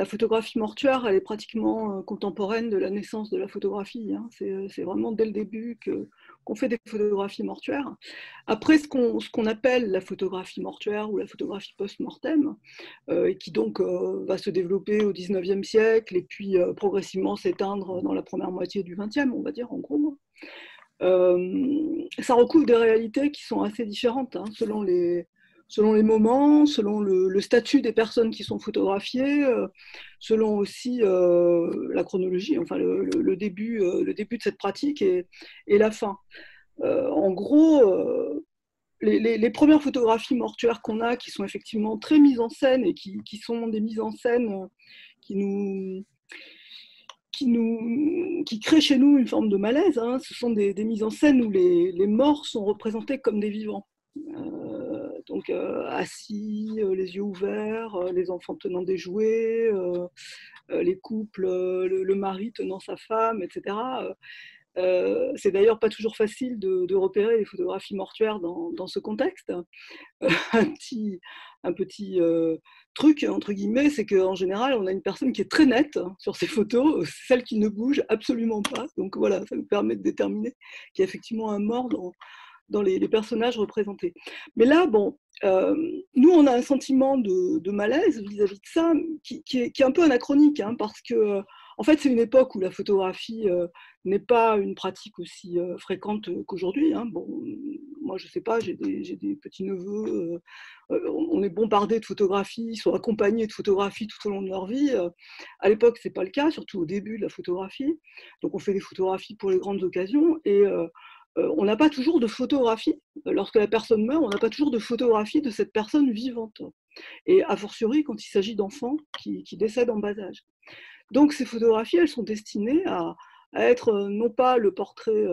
la photographie mortuaire, elle est pratiquement contemporaine de la naissance de la photographie, hein. C'est vraiment dès le début qu'on fait des photographies mortuaires. Après, ce qu'on appelle la photographie mortuaire ou la photographie post-mortem, et qui donc va se développer au XIXe siècle et puis progressivement s'éteindre dans la première moitié du XXe, on va dire en gros. Ça recouvre des réalités qui sont assez différentes, hein, selon les moments, selon le statut des personnes qui sont photographiées, selon aussi la chronologie, enfin le début de cette pratique et la fin. En gros, les premières photographies mortuaires qu'on a, qui sont effectivement très mises en scène et qui sont des mises en scène qui nous qui crée chez nous une forme de malaise, hein. Ce sont des mises en scène où les morts sont représentés comme des vivants. Donc assis, les yeux ouverts, les enfants tenant des jouets, les couples, le mari tenant sa femme, etc. C'est d'ailleurs pas toujours facile de repérer les photographies mortuaires dans ce contexte. un petit, un petit truc, entre guillemets, c'est qu'en général, on a une personne qui est très nette sur ces photos, celle qui ne bouge absolument pas. Donc voilà, ça nous permet de déterminer qu'il y a effectivement un mort dans les personnages représentés. Mais là, bon, nous, on a un sentiment de malaise vis-à-vis de ça, qui est un peu anachronique, hein, parce que, en fait, c'est une époque où la photographie n'est pas une pratique aussi fréquente qu'aujourd'hui, hein. Bon, moi, je sais pas, j'ai des petits-neveux, on est bombardé de photographies, ils sont accompagnés de photographies tout au long de leur vie. À l'époque, c'est pas le cas, surtout au début de la photographie. Donc, on fait des photographies pour les grandes occasions, et on n'a pas toujours de photographie. Lorsque la personne meurt, on n'a pas toujours de photographie de cette personne vivante. Et a fortiori quand il s'agit d'enfants qui décèdent en bas âge. Donc ces photographies, elles sont destinées à être non pas le portrait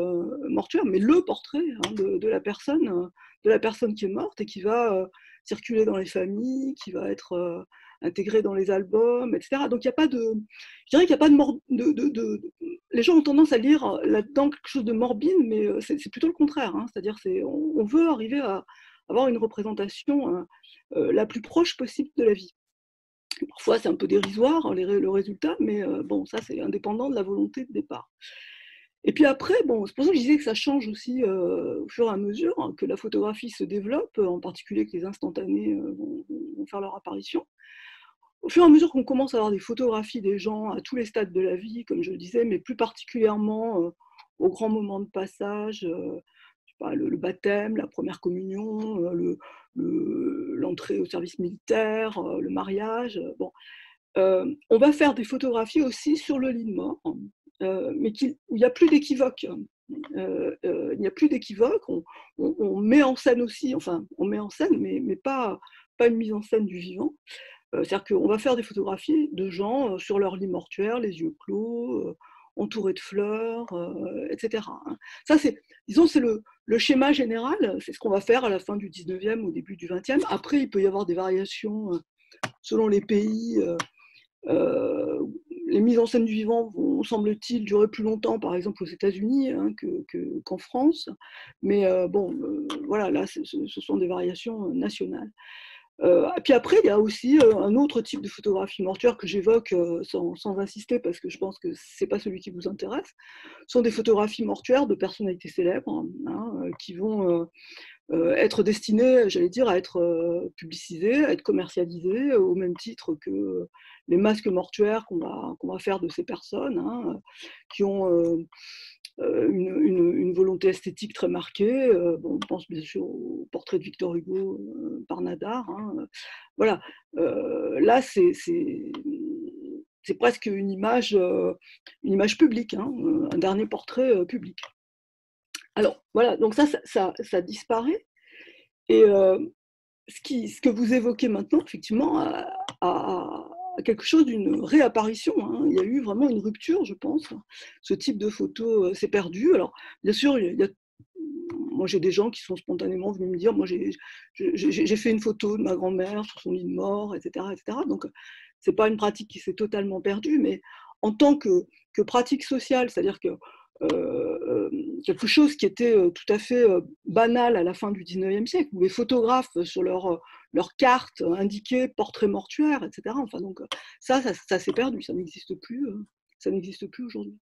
mortuaire, mais le portrait, hein, de la personne qui est morte et qui va circuler dans les familles, qui va être intégré dans les albums, etc. Donc il n'y a pas de, je dirais qu'il n'y a pas de, les gens ont tendance à lire là-dedans quelque chose de morbide, mais c'est plutôt le contraire, hein. C'est-à-dire on veut arriver à avoir une représentation la plus proche possible de la vie. Parfois, c'est un peu dérisoire, hein, le résultat, mais bon, ça, c'est indépendant de la volonté de départ. Et puis après, bon, c'est pour ça que je disais que ça change aussi au fur et à mesure, hein, que la photographie se développe, en particulier que les instantanés vont faire leur apparition. Au fur et à mesure qu'on commence à avoir des photographies des gens à tous les stades de la vie, comme je le disais, mais plus particulièrement aux grands moments de passage, le baptême, la première communion, l'entrée au service militaire, le mariage. Bon. On va faire des photographies aussi sur le lit de mort, mais où il n'y a plus d'équivoque. Il n'y a plus d'équivoque. On met en scène aussi, enfin, on met en scène, mais pas une mise en scène du vivant. C'est-à-dire qu'on va faire des photographies de gens sur leur lit mortuaire, les yeux clos, entourés de fleurs, etc. Ça, disons, c'est le schéma général, c'est ce qu'on va faire à la fin du 19e, au début du 20e. Après, il peut y avoir des variations selon les pays. Les mises en scène du vivant vont, semble-t-il, durer plus longtemps, par exemple aux États-Unis, hein, qu'en France. Mais bon, voilà, là, ce sont des variations nationales. Et puis après, il y a aussi un autre type de photographie mortuaire que j'évoque sans insister, parce que je pense que ce n'est pas celui qui vous intéresse. Ce sont des photographies mortuaires de personnalités célèbres, hein, qui vont être destinées, j'allais dire, à être publicisées, à être commercialisées, au même titre que les masques mortuaires qu'on va faire de ces personnes, hein, qui ont une volonté esthétique très marquée. Bon, on pense bien sûr au portrait de Victor Hugo par Nadar, hein. Voilà. Là, c'est presque une image publique, hein, un dernier portrait public. Alors voilà, donc ça disparaît. Et ce que vous évoquez maintenant, effectivement, a quelque chose d'une réapparition, hein. Il y a eu vraiment une rupture, je pense. Ce type de photo s'est perdu. Alors, bien sûr, moi j'ai des gens qui sont spontanément venus me dire, moi j'ai fait une photo de ma grand-mère sur son lit de mort, etc. etc. Donc, c'est pas une pratique qui s'est totalement perdue, mais en tant que pratique sociale, c'est-à-dire que quelque chose qui était tout à fait banal à la fin du 19e siècle, où les photographes sur leur carte indiquaient portrait mortuaire, etc. Enfin, donc ça s'est perdu, ça n'existe plus aujourd'hui.